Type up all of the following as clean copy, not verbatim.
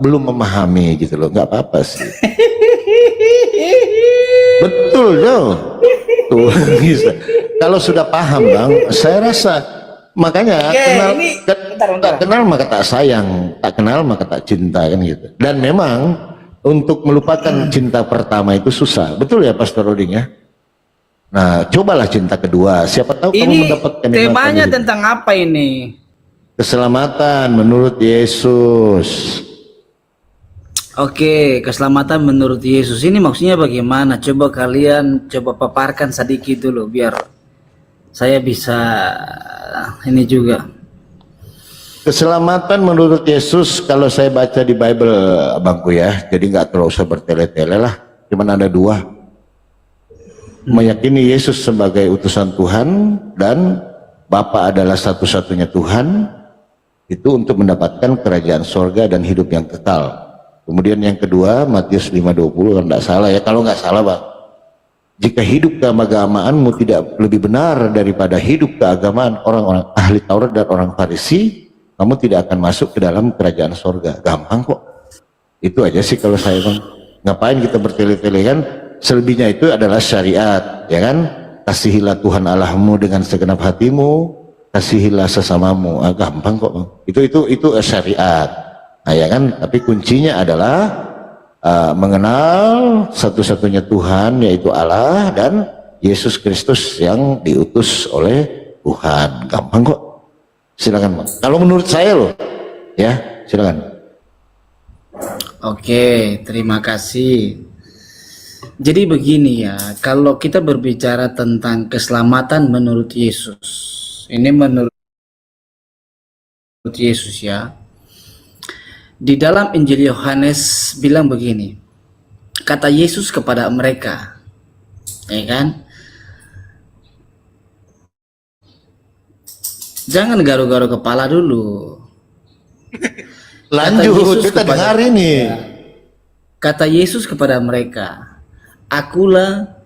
belum memahami gitu loh. Nggak apa-apa sih. Betul dong. Tuh bisa. Kalau sudah paham bang, saya rasa makanya kenal maka tak sayang, tak kenal maka tak cinta kan gitu. Dan memang untuk melupakan cinta pertama itu susah, betul ya Pastor Roding ya. Nah cobalah cinta kedua, siapa tahu ini kamu mendapatkan temanya tentang apa ini? Keselamatan menurut Yesus. Oke, keselamatan menurut Yesus ini maksudnya bagaimana? Coba kalian coba paparkan sedikit dulu biar saya bisa ini juga. Keselamatan menurut Yesus kalau saya baca di Bible abangku ya, jadi nggak terlalu usah bertele-tele lah, cuman ada dua. Meyakini Yesus sebagai utusan Tuhan dan Bapa adalah satu-satunya Tuhan, itu untuk mendapatkan kerajaan sorga dan hidup yang kekal. Kemudian yang kedua Matius 5:20 kalau nggak salah ya, kalau nggak salah bang, jika hidup keagamaanmu tidak lebih benar daripada hidup keagamaan orang-orang ahli Taurat dan orang Farisi, kamu tidak akan masuk ke dalam kerajaan sorga. Gampang kok, itu aja sih kalau saya bang. Ngapain kita bertele-tele kan? Selebihnya itu adalah syariat ya kan, kasihilah Tuhan Allahmu dengan segenap hatimu, kasihilah sesamamu. Gampang kok bang. Itu syariat. Nah ya kan, tapi kuncinya adalah mengenal satu-satunya Tuhan yaitu Allah dan Yesus Kristus yang diutus oleh Tuhan. Gampang kok. Silakan bang. Kalau menurut saya loh, ya silakan. Oke, terima kasih. Jadi begini ya, kalau kita berbicara tentang keselamatan menurut Yesus, ini menurut Yesus ya. Di dalam Injil Yohanes bilang begini, kata Yesus kepada mereka, ya kan? Jangan garu-garu kepala dulu. Lanjut, kita dengar ini. Kata Yesus kepada mereka, Akulah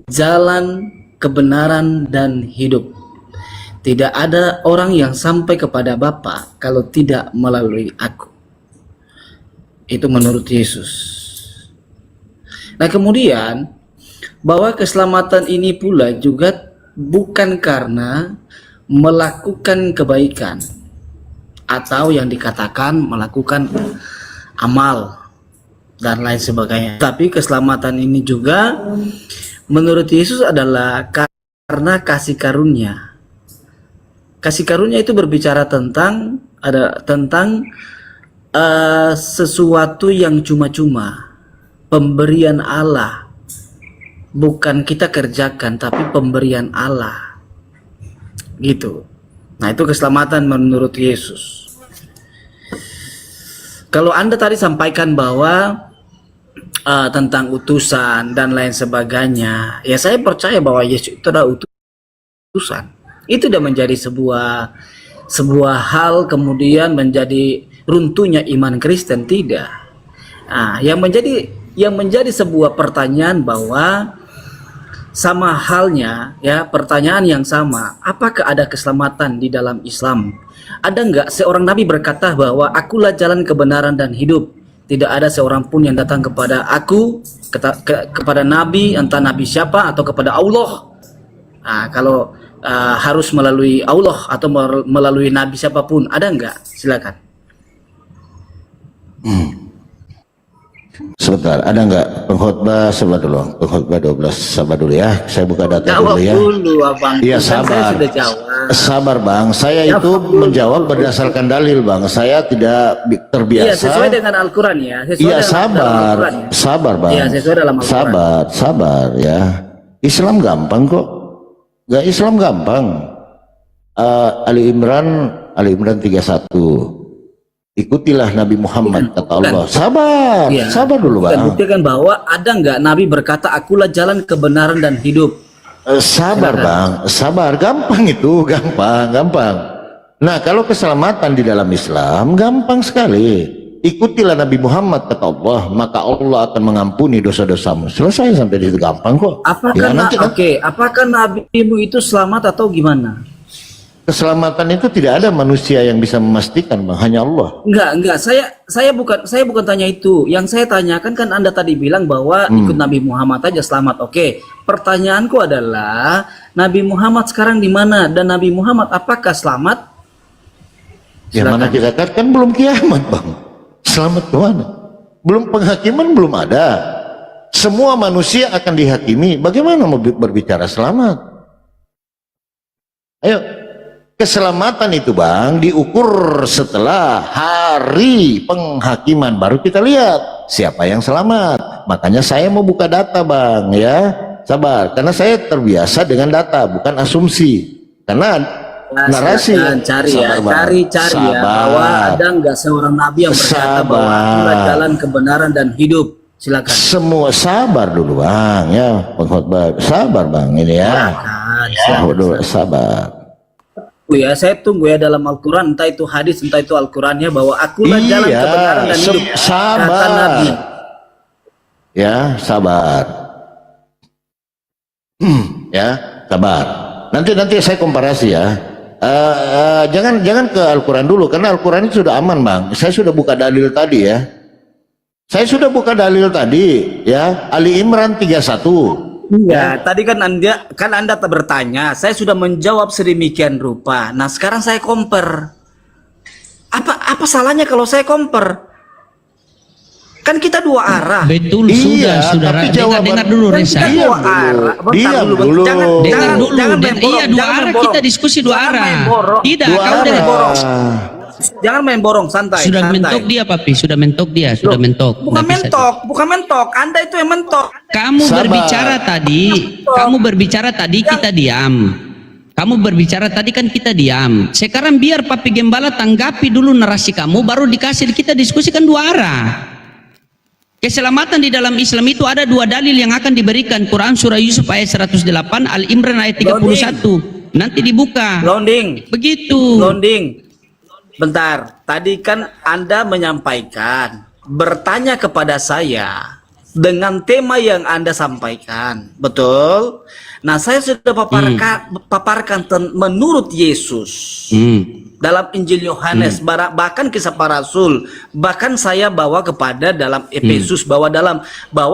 jalan, kebenaran, dan hidup. Tidak ada orang yang sampai kepada Bapa kalau tidak melalui Aku. Itu menurut Yesus. Nah kemudian bahwa keselamatan ini pula juga bukan karena melakukan kebaikan atau yang dikatakan melakukan amal dan lain sebagainya, tapi keselamatan ini juga menurut Yesus adalah karena kasih karunia. Kasih karunia itu berbicara tentang sesuatu yang cuma-cuma, pemberian Allah, bukan kita kerjakan tapi pemberian Allah gitu. Nah itu keselamatan menurut Yesus. Kalau Anda tadi sampaikan bahwa tentang utusan dan lain sebagainya, ya saya percaya bahwa Yesus itu adalah utusan. Itu sudah menjadi sebuah hal kemudian menjadi runtuhnya iman Kristen, tidak. Nah, yang menjadi sebuah pertanyaan bahwa sama halnya ya, pertanyaan yang sama, apakah ada keselamatan di dalam Islam? Ada enggak seorang nabi berkata bahwa akulah jalan kebenaran dan hidup, tidak ada seorang pun yang datang kepada aku, kepada nabi, entah nabi siapa atau kepada Allah. Nah, kalau harus melalui Allah atau melalui nabi siapapun, ada enggak? Silakan. Sebentar, ada nggak pengkhotbah? Sabar dulu, pengkhotbah 12, sabar dulu ya, saya buka data Jawab dulu ya. Dulu, abang. Iya sabar, sabar bang, saya itu menjawab berdasarkan dalil bang, saya tidak terbiasa. Iya sesuai dengan Al-Quran ya. Iya sabar, sabar bang, ya, sesuai dalam sabar ya. Islam gampang kok, nggak Islam gampang. Ali Imran 31. Ikutilah Nabi Muhammad, kata Allah. Sabar, ya, sabar dulu bang. Buktikan bahwa ada nggak Nabi berkata, akulah jalan kebenaran dan hidup. Sabar bang, sabar. Gampang itu, gampang. Nah kalau keselamatan di dalam Islam, gampang sekali. Ikutilah Nabi Muhammad, kata Allah, maka Allah akan mengampuni dosa-dosamu. Selesai sampai di situ, gampang kok. Apakah, ya, apakah nabimu itu selamat atau gimana? Keselamatan itu tidak ada manusia yang bisa memastikan, Bang, hanya Allah. Enggak. Saya bukan tanya itu. Yang saya tanyakan kan Anda tadi bilang bahwa ikut Nabi Muhammad aja selamat. Oke. Pertanyaanku adalah Nabi Muhammad sekarang di mana dan Nabi Muhammad apakah selamat? Yang mana kita katakan belum kiamat, Bang. Selamat ke mana? Belum, penghakiman belum ada. Semua manusia akan dihakimi. Bagaimana mau berbicara selamat? Ayo. Keselamatan itu, Bang, diukur setelah hari penghakiman, baru kita lihat siapa yang selamat. Makanya saya mau buka data, Bang, ya. Sabar, karena saya terbiasa dengan data, bukan asumsi. Karena narasi cari ya bahwa ada nggak seorang nabi yang berkata bahwa itulah jalan kebenaran dan hidup. Silakan. Semua sabar dulu, Bang, ya. Pengkhotbah, sabar, Bang, ini ya. Sabar. Ya, saya tunggu ya dalam Al-Quran, entah itu hadis, entah itu Al-Qurannya, bahwa akulah jalan kebenaran dan hidup. Sabar. Kata Nabi. Ya, sabar. Ya, sabar. Nanti saya komparasi ya. Jangan ke Al-Quran dulu, karena Al-Quran itu sudah aman, Bang. Saya sudah buka dalil tadi ya. Ya. Ali Imran 31. Iya, tadi kan Anda bertanya, saya sudah menjawab sedemikian rupa. Nah, sekarang saya compare. Apa salahnya kalau saya compare? Kan kita dua arah. Betul, iya, saudara. Dengar dulu, Reza. Kita dua arah. Diam dulu. Dengar dulu. Jangan main borong, Iya, dua arah, kita diskusi dua arah. Tidak, kau dari borong. Jangan main borong, santai. Sudah mentok dia, Papi. Sudah mentok dia. Sudah mentok. Bukan mentok. Anda itu yang mentok. Kamu berbicara tadi kita diam. Kamu berbicara tadi kan kita diam. Sekarang biar Papi Gembala tanggapi dulu narasi kamu, baru dikasih kita diskusikan dua arah. Keselamatan di dalam Islam itu ada dua dalil yang akan diberikan. Quran surah Yusuf ayat 108, Al Imran ayat 31. Nanti dibuka. Loading. Begitu. Loading. Bentar, tadi kan Anda menyampaikan, bertanya kepada saya dengan tema yang Anda sampaikan, betul? Nah, saya sudah paparkan menurut Yesus dalam Injil Yohanes, bahkan kisah para rasul, bahkan saya bawa kepada dalam Efesus bahwa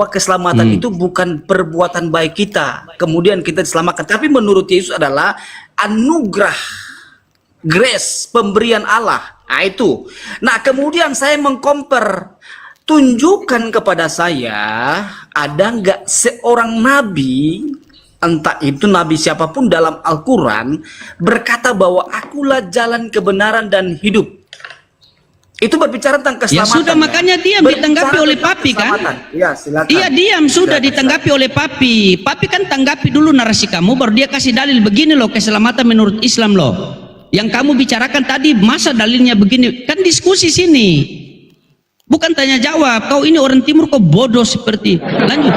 keselamatan itu bukan perbuatan baik kita, kemudian kita diselamatkan, tapi menurut Yesus adalah anugerah. Grace, pemberian Allah. Nah, itu. Nah, kemudian saya mengcompare. Tunjukkan kepada saya, ada nggak seorang nabi, entah itu nabi siapapun dalam Al-Quran, berkata bahwa akulah jalan kebenaran dan hidup. Itu berbicara tentang keselamatan. Ya sudah, makanya diam, ditanggapi oleh Papi kan? Ya, silakan. Iya, diam, sudah ditanggapi oleh Papi. Papi kan tanggapi dulu narasi kamu, baru dia kasih dalil begini loh, keselamatan menurut Islam loh. Yang kamu bicarakan tadi, masa dalilnya begini? Kan diskusi sini. Bukan tanya jawab. Kau ini orang timur kok bodoh seperti. Lanjut.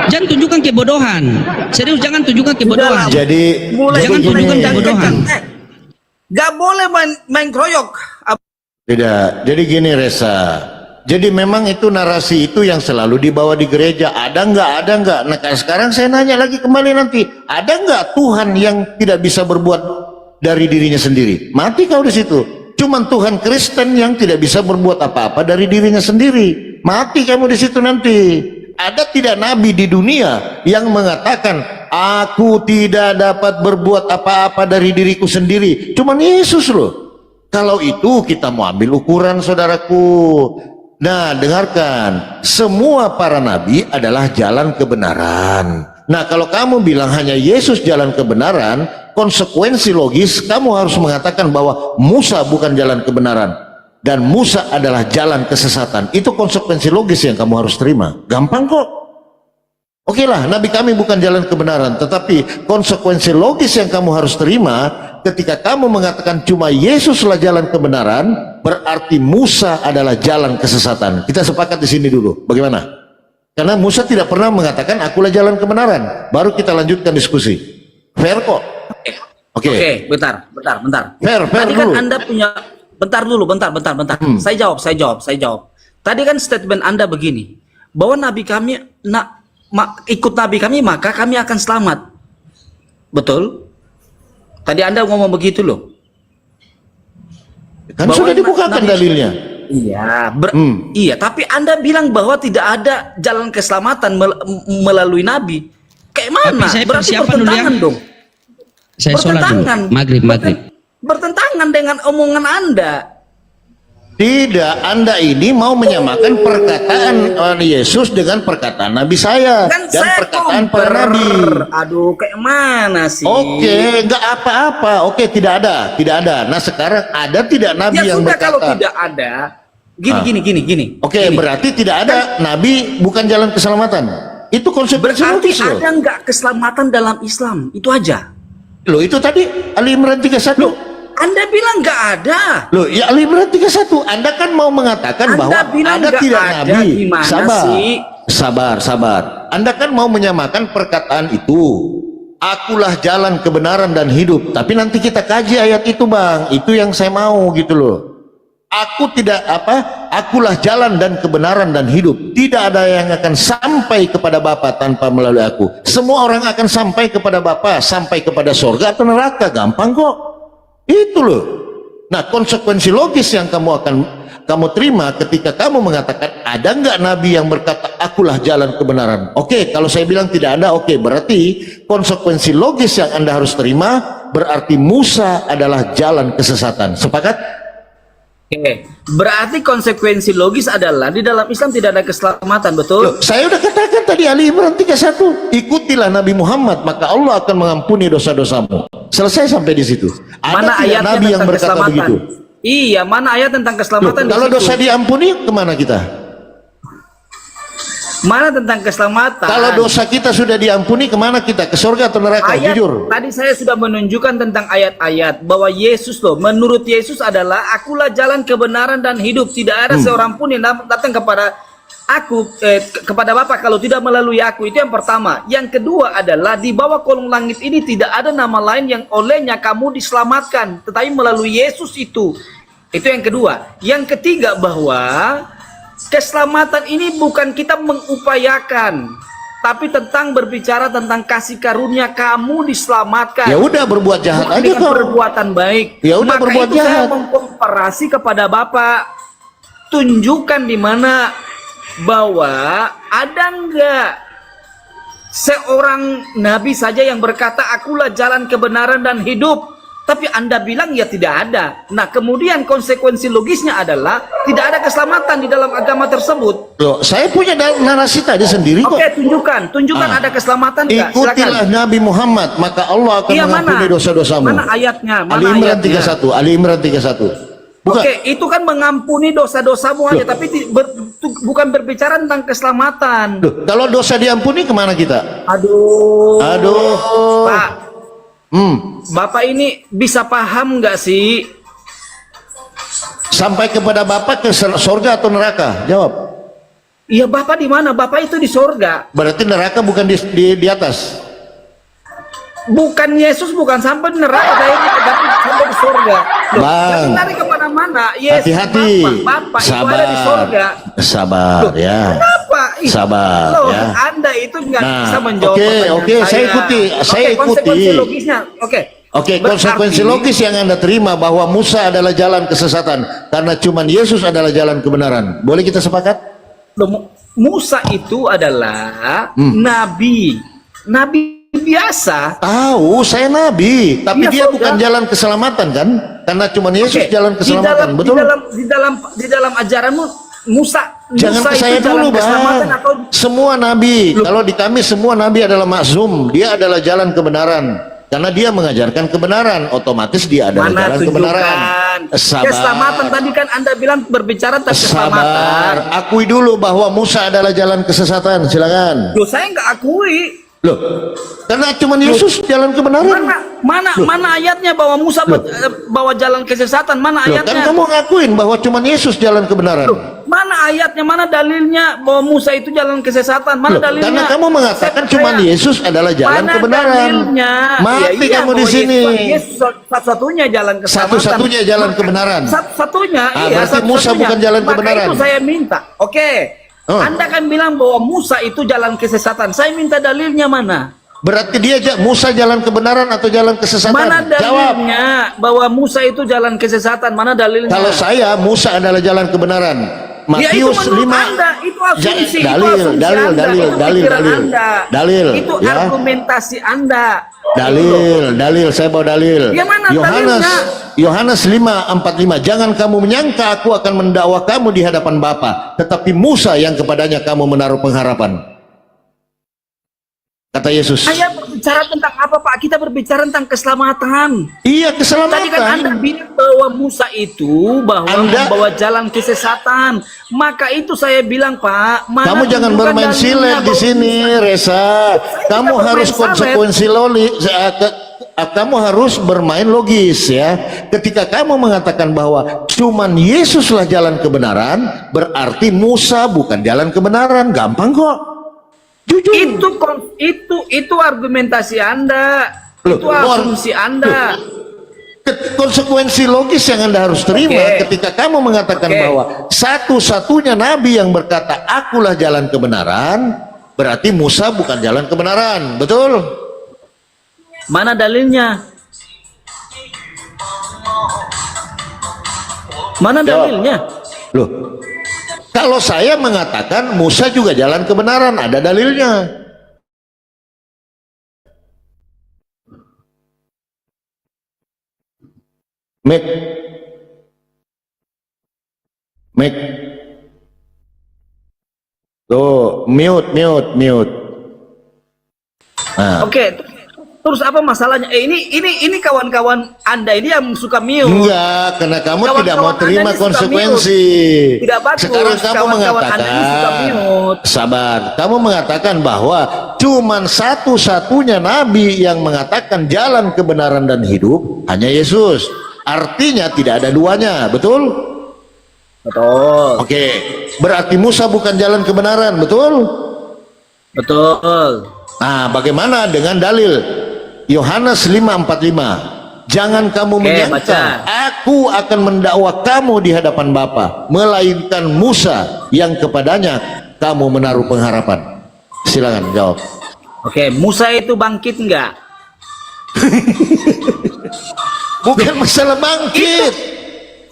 Jangan tunjukkan kebodohan. Serius, jangan tunjukkan kebodohan. Jangan tunjukkan kebodohan. Gak boleh main kroyok. Tidak. Jadi gini, Reza. Jadi memang itu narasi itu yang selalu dibawa di gereja. Ada nggak? Nah, sekarang saya nanya lagi kembali nanti. Ada nggak Tuhan yang tidak bisa berbuat dari dirinya sendiri? Mati kau di situ. Cuman Tuhan Kristen yang tidak bisa berbuat apa-apa dari dirinya sendiri. Mati kamu di situ nanti. Ada tidak nabi di dunia yang mengatakan, aku tidak dapat berbuat apa-apa dari diriku sendiri? Cuman Yesus loh. Kalau itu kita mau ambil ukuran, saudaraku. Nah, dengarkan. Semua para nabi adalah jalan kebenaran. Nah, kalau kamu bilang hanya Yesus jalan kebenaran, konsekuensi logis kamu harus mengatakan bahwa Musa bukan jalan kebenaran dan Musa adalah jalan kesesatan. Itu konsekuensi logis yang kamu harus terima. Gampang kok. Oke lah, nabi kami bukan jalan kebenaran, tetapi konsekuensi logis yang kamu harus terima ketika kamu mengatakan cuma Yesuslah jalan kebenaran, berarti Musa adalah jalan kesesatan. Kita sepakat di sini dulu. Bagaimana? Karena Musa tidak pernah mengatakan akulah jalan kebenaran. Baru kita lanjutkan diskusi. Fair kok. Oke, bentar. Fair Tadi dulu. kan Anda punya, bentar. Saya jawab. Tadi kan statement Anda begini, bahwa nabi kami ikut nabi kami maka kami akan selamat. Betul? Tadi Anda ngomong begitu loh. Kan Bahwa sudah dibukakan Nabi- dalilnya. Iya, iya, tapi Anda bilang bahwa tidak ada jalan keselamatan melalui Nabi. Kayak mana? Tapi saya Berarti persiapan dulu ya. bertentangan dong. Saya sholat dulu. Bertentangan. Maghrib. Bertentangan dengan omongan Anda. Tidak, Anda ini mau menyamakan perkataan Yesus dengan perkataan Nabi saya Kan dan saya perkataan para compare. Nabi. Aduh, kayak mana sih? Oke, nggak apa-apa. Oke, tidak ada. Nah sekarang ada tidak Nabi Ya yang sudah, berkata? kalau tidak ada, gini. Oke, Gini. berarti tidak ada Nabi bukan jalan keselamatan. Itu konsekuensi Berarti logis loh. ada nggak keselamatan dalam Islam? Itu aja. Loh itu tadi Ali Imran 31. Anda bilang nggak ada. Loh, ya Ali Imran 31. Anda kan mau mengatakan Anda bahwa bilang ada nggak tidak ada, Nabi. gimana sih? Sabar. Anda kan mau menyamakan perkataan itu. Akulah jalan kebenaran dan hidup. Tapi nanti kita kaji ayat itu, Bang. Itu yang saya mau gitu loh. Akulah jalan dan kebenaran dan hidup. Tidak ada yang akan sampai kepada Bapa tanpa melalui aku. Semua orang akan sampai kepada Bapa, sampai kepada surga atau neraka. Gampang kok. Itu loh. Nah, konsekuensi logis yang kamu terima ketika kamu mengatakan ada nggak Nabi yang berkata akulah jalan kebenaran. Oke, kalau saya bilang tidak ada, oke, berarti konsekuensi logis yang Anda harus terima berarti Musa adalah jalan kesesatan. Sepakat? Oke, berarti konsekuensi logis adalah di dalam Islam tidak ada keselamatan, betul? Loh, saya udah katakan tadi Ali Imran 31, ikutilah Nabi Muhammad maka Allah akan mengampuni dosa-dosamu. Selesai sampai di situ. Ada Mana tidak ayatnya Nabi yang tentang berkata keselamatan? begitu? Iya, mana ayat tentang Loh, keselamatan di kalau situ? dosa diampuni kemana kita? Mana tentang keselamatan? Kalau dosa kita sudah diampuni kemana kita? Ke surga atau neraka? Ayat, Jujur. tadi saya sudah menunjukkan tentang ayat-ayat bahwa Yesus loh, menurut Yesus adalah akulah jalan kebenaran dan hidup. Tidak ada seorang pun yang datang kepada aku, kepada Bapa kalau tidak melalui aku. Itu yang pertama. Yang kedua adalah di bawah kolong langit ini tidak ada nama lain yang olehnya kamu diselamatkan, tetapi melalui Yesus itu. Itu yang kedua. Yang ketiga bahwa keselamatan ini bukan kita mengupayakan, tapi tentang berbicara tentang kasih karunia kamu diselamatkan. Ya udah berbuat jahat Bukan aja dengan kau. perbuatan baik. Ya udah Maka berbuat itu saya jahat. mengkomparasi kepada Bapak, tunjukkan di mana bahwa ada enggak seorang nabi saja yang berkata akulah jalan kebenaran dan hidup. Tapi Anda bilang ya tidak ada. Nah kemudian konsekuensi logisnya adalah tidak ada keselamatan di dalam agama tersebut. Loh, saya punya narasi tadi sendiri kok. Oke, tunjukkan ada keselamatan nggak? Ikutilah Silakan. Nabi Muhammad maka Allah akan Iya, mengampuni mana? dosa-dosamu. Mana ayatnya? Mana Ali Imran ayatnya? 31. Ali Imran 31. Bukan. Oke, itu kan mengampuni dosa-dosamu aja, tapi bukan berbicara tentang keselamatan. Loh, kalau dosa diampuni kemana kita? Aduh. Pak, Bapak ini bisa paham nggak sih? Sampai kepada Bapa ke surga atau neraka? Jawab. Iya, Bapak di mana? Bapak itu di surga. Berarti neraka bukan di atas. Bukan Yesus, bukan sampai di neraka, tapi sampai di surga. Loh, Bang. jangan lari kemana-mana. Yesus, Hati-hati. Bapak itu Sabar. ada di surga. Sabar ya. Kenapa? Ih, Sabar, loh, ya. Anda itu nggak Nah, bisa menjawab oke, pertanyaan oke, saya ikuti, saya ikuti. Konsekuensi logisnya, oke. Oke, Berarti- konsekuensi logis yang Anda terima bahwa Musa adalah jalan kesesatan karena cuman Yesus adalah jalan kebenaran. Boleh kita sepakat? Loh, Musa itu adalah nabi biasa. Tahu, saya nabi, tapi Iya, dia saudara. bukan jalan keselamatan kan? Karena cuman Yesus Oke, jalan keselamatan, betul? Di dalam ajaranmu Musa Jangan Musa ke saya itu jalan dulu, keselamatan Bang. atau Semua nabi, kalau di kami semua nabi adalah maksum, dia adalah jalan kebenaran. Karena dia mengajarkan kebenaran, otomatis dia adalah mana jalan kebenaran. tunjukkan Sabar. keselamatan tadi kan Anda bilang berbicara tentang keselamatan. Sabar, akui dulu bahwa Musa adalah jalan kesesatan, silakan. Loh, saya nggak akui. Loh, karena cuman Yesus jalan kebenaran. Mana ayatnya bahwa Musa bawa jalan kesesatan? Mana Loh, kan ayatnya? kamu ngakuin bahwa cuman Yesus jalan kebenaran. Mana ayatnya? Mana dalilnya bahwa Musa itu jalan kesesatan? Mana Loh, dalilnya? karena kamu mengatakan Saya cuman percaya. Yesus adalah jalan Mana kebenaran. dalilnya? Mati Ya, iya, kamu di bahwa sini. Yesus satu-satunya jalan keselamatan. Satu-satunya jalan kebenaran. Satu-satunya. Berarti satu-satunya. Musa bukan jalan Maka kebenaran. itu saya minta. Oke. Oh. Anda kan bilang bahwa Musa itu jalan kesesatan. Saya minta dalilnya mana? Berarti Musa jalan kebenaran atau jalan kesesatan? Mana Jawab. dalilnya bahwa Musa itu jalan kesesatan? Mana dalilnya? Kalau saya, Musa adalah jalan kebenaran. Ya, itu Matius menurut 5 Anda, itu asumsi, dalil, itu asumsi dalil, Anda, dalil, itu dalil, pikiran dalil, Anda. dalil, Itu ya. argumentasi Anda. Dalil, saya bawa dalil. Ya, mana dalilnya? Yohanes 5:45, jangan kamu menyangka aku akan mendakwa kamu di hadapan Bapa, tetapi Musa yang kepadanya kamu menaruh pengharapan. Kata Yesus. Saya berbicara tentang apa, Pak? Kita berbicara tentang keselamatan. Iya, keselamatan. Tadi kan Anda bilang bahwa Musa itu membawa jalan kesesatan. Maka itu saya bilang, Pak, kamu jangan bermain silet di sini, Reza. Kamu harus konsekuensi kamu harus bermain logis ya. Ketika kamu mengatakan bahwa cuman Yesuslah jalan kebenaran, berarti Musa bukan jalan kebenaran. Gampang kok. Jujur. Itu argumentasi Anda. Itu asumsi Anda. Konsekuensi logis yang Anda harus terima ketika kamu mengatakan bahwa satu-satunya nabi yang berkata akulah jalan kebenaran, berarti Musa bukan jalan kebenaran. Betul? Mana dalilnya? Mana dalilnya? Loh, kalau saya mengatakan Musa juga jalan kebenaran, ada dalilnya. Mic. Tuh, mute. Nah. Oke. Terus apa masalahnya? Ini kawan-kawan Anda ini yang suka mute. Enggak, karena kamu tidak mau terima konsekuensi. Tidak bagus. Sekarang kamu mengatakan, sabar. Kamu mengatakan bahwa cuman satu-satunya nabi yang mengatakan jalan kebenaran dan hidup hanya Yesus. Artinya tidak ada duanya, betul? Betul. Oke, berarti Musa bukan jalan kebenaran, betul? Betul. Nah, bagaimana dengan dalil? Yohanes 5:45, jangan kamu menyangka aku akan mendakwa kamu di hadapan Bapa, melainkan Musa yang kepadanya kamu menaruh pengharapan. Silakan jawab. Oke, Musa itu bangkit enggak? Bukan masalah bangkit.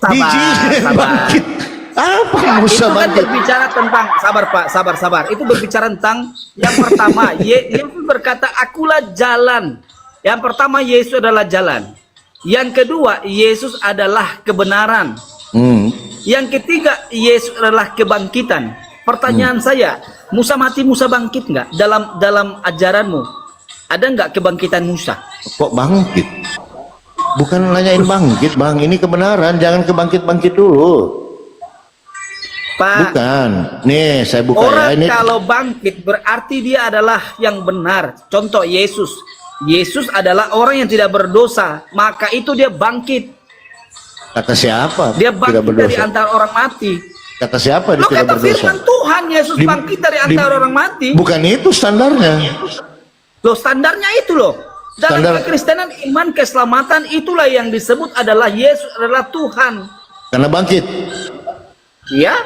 Sabar. Bangkit. Apa Musa itu kan bangkit? berbicara tentang sabar. Itu berbicara tentang yang pertama, Yesus berkata akulah jalan. Yang pertama, Yesus adalah jalan. Yang kedua, Yesus adalah kebenaran. Yang ketiga, Yesus adalah kebangkitan. Pertanyaan saya, Musa mati, Musa bangkit nggak? Dalam ajaranmu, ada nggak kebangkitan Musa? Kok bangkit? Bukan nanyain bangkit, Bang. Ini kebenaran, jangan kebangkit-bangkit dulu. Pak, bukan. Nih, saya buka orang ya. Ini kalau bangkit berarti dia adalah yang benar. Contoh Yesus. Yesus adalah orang yang tidak berdosa, maka itu dia bangkit. Kata siapa? Dia bangkit dari antara orang mati. Kata siapa dia tidak berdosa? Firman Tuhan, Yesus bangkit dari antara orang mati. Bukan itu standarnya. Loh, standarnya itu loh. Dalam kekristenan, iman keselamatan itulah yang disebut adalah Yesus adalah Tuhan. Karena bangkit. Ya.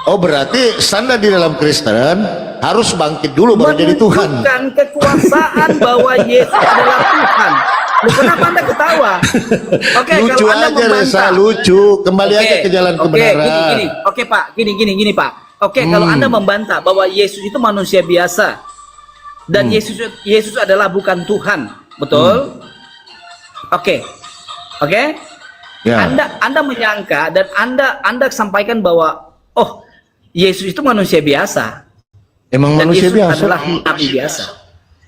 Oh, berarti standar di dalam Kristen harus bangkit dulu baru jadi Tuhan. Menunjukkan kekuasaan bahwa Yesus adalah Tuhan. Loh, kenapa Anda ketawa? Oke, lucu kalau Anda aja Reza, lucu. Kembali aja ke jalan kebenaran. Oke, Pak, gini Pak. Oke, kalau Anda membantah bahwa Yesus itu manusia biasa dan Yesus adalah bukan Tuhan, betul? Oke. Ya. Anda menyangka dan Anda sampaikan bahwa Yesus itu manusia biasa. Emang dan manusia Yesus biasa? adalah nabi biasa.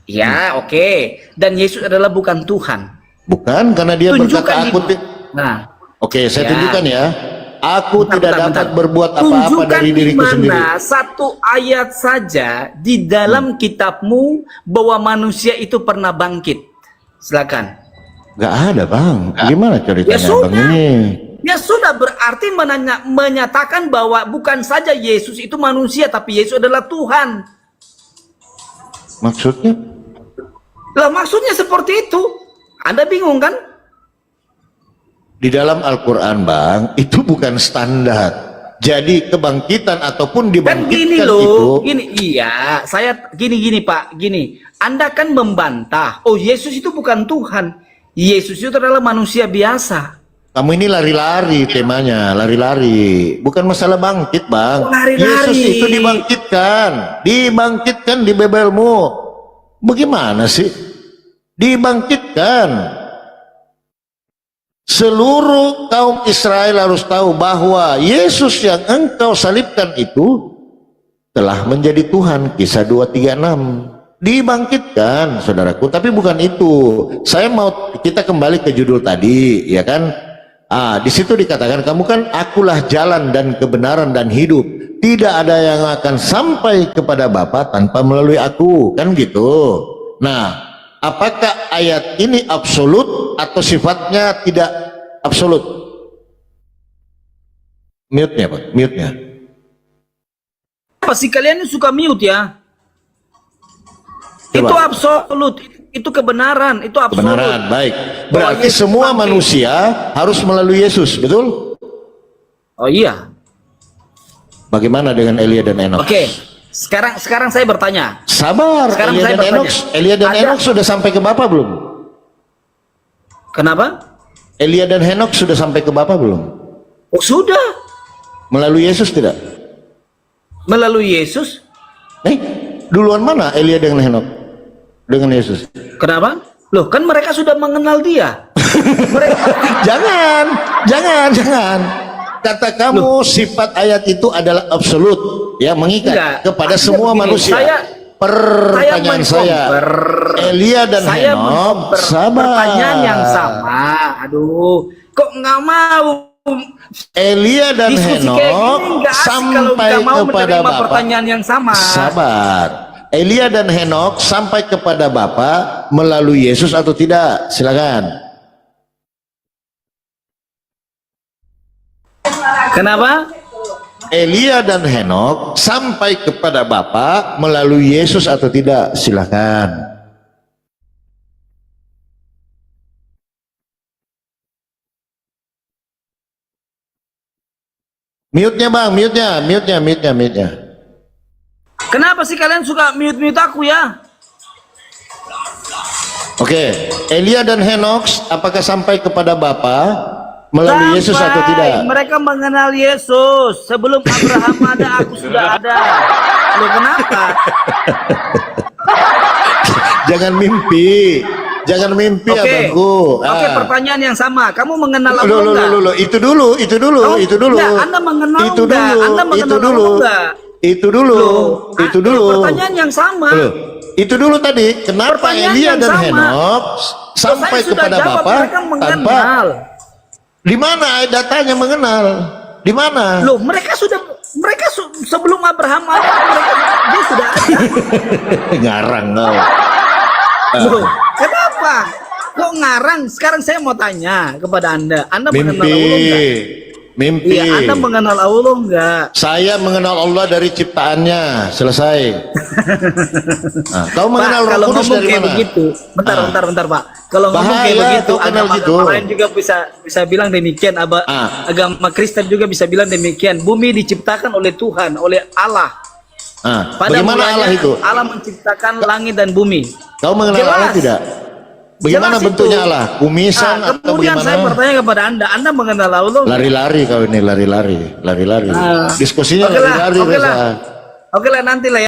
Ya, oke. Dan Yesus adalah bukan Tuhan. Bukan, karena dia berkata aku saya tunjukkan ya. Aku tidak dapat berbuat apa-apa dari diriku sendiri. Satu ayat saja di dalam kitabmu bahwa manusia itu pernah bangkit. Silakan. Gak ada, Bang. Gimana ceritanya, Bang ini? Ya sudah, berarti menyatakan bahwa bukan saja Yesus itu manusia, tapi Yesus adalah Tuhan. Maksudnya? Lah, maksudnya seperti itu. Anda bingung kan? Di dalam Al-Quran, Bang, itu bukan standar. Jadi kebangkitan ataupun Kan gini dibangkitkan loh, itu, gini, iya, saya gini Pak, gini. Anda kan membantah, oh Yesus itu bukan Tuhan. Yesus itu adalah manusia biasa. kamu ini lari-lari temanya, lari-lari. Bukan masalah bangkit, Bang. Oh, lari-lari. Yesus itu dibangkitkan di bebelmu. Bagaimana sih? Dibangkitkan. Seluruh kaum Israel harus tahu bahwa Yesus yang engkau salibkan itu telah menjadi Tuhan. Kisah 2:36. Dibangkitkan, saudaraku. Tapi bukan itu. Saya mau kita kembali ke judul tadi, ya kan? Di situ dikatakan, kamu kan akulah jalan dan kebenaran dan hidup. Tidak ada yang akan sampai kepada Bapa tanpa melalui aku, kan gitu. Nah, apakah ayat ini absolut atau sifatnya tidak absolut? Mute-nya, Pak. Mute-nya. Apa sih kalian ini suka mute ya? Coba. Itu absolut, itu kebenaran, itu absolut. Kebenaran, baik. Berarti Yesus semua bangkit. manusia harus melalui Yesus, betul? Oh iya. Bagaimana dengan Elia dan Henokh? Oke. Sekarang saya bertanya. Sabar, Sekarang Elia saya dan bertanya. Henokh, Elia dan Ada- Henokh sudah sampai ke Bapa belum? Kenapa? Elia dan Henokh sudah sampai ke Bapa belum? Oh sudah. Melalui Yesus tidak? Melalui Yesus. Duluan mana Elia dengan Henokh? Dengan Yesus? Kenapa? Loh, kan mereka sudah mengenal dia. Jangan. Kata kamu sifat ayat itu adalah absolut, ya, mengikat Enggak. kepada Artinya semua begini, manusia. Pertanyaan saya, Elia dan Henokh, sabar. Pertanyaan yang sama. Aduh, kok nggak mau? Elia dan Diskusi kayak gini Henokh nggak asik kalau sampai nggak mau kepada menerima Bapa. pertanyaan yang sama. Sabar. Elia dan Henokh sampai kepada Bapa melalui Yesus atau tidak? Silakan. Kenapa? Elia dan Henokh sampai kepada Bapa melalui Yesus atau tidak? Silakan. Mute-nya, Bang, mute-nya. Kenapa sih kalian suka mute aku ya? Oke, Elia dan Henokh apakah sampai kepada Bapa melalui Yesus atau tidak? Mereka mengenal Yesus. Sebelum Abraham ada, aku sudah ada. Loh, kenapa? Jangan mimpi abangku. Oke, pertanyaan yang sama. Kamu mengenal Allah Loh, enggak? itu dulu. Enggak, Anda mengenal Itu enggak? dulu, Anda mengenal itu dulu. Allah enggak? Itu dulu. Pertanyaan yang sama. Loh, itu dulu tadi. Kenapa Pertanyaan Elia yang dan sama. Henokh sampai Saya sudah kepada jawab, Bapa mereka tanpa? mengenal. Di mana datanya mengenal? Di mana? Loh, mereka sebelum Abraham ada, dia sudah ada. Ngarang kau. Loh, kenapa? Kok ngarang? Sekarang saya mau tanya kepada Anda. Anda mengenal Allah enggak? Mimpi. Iya, Anda mengenal Allah enggak? Saya mengenal Allah dari ciptaannya. Selesai. Nah, kau mengenal Pak, Roh kalau Kudus ngomong dari kayak mana? begitu, bentar Pak. Kalau ngomong Bahaya kayak begitu, kau kenal gitu. agama lain juga bisa bilang demikian. Agama Kristen juga bisa bilang demikian. Bumi diciptakan oleh Tuhan, oleh Allah. Pada Bagaimana mulanya, Allah itu? Allah menciptakan langit dan bumi. Kau mengenal Jelas. Allah tidak? Bagaimana Jelas bentuknya itu. Allah? Kumisan atau Kemudian bagaimana? saya bertanya kepada Anda mengenal Allah? Lari-lari kau ini, lari-lari. Diskusinya Oke lah, lari-lari. oke lah. Reza. Oke lah, nanti lah ya.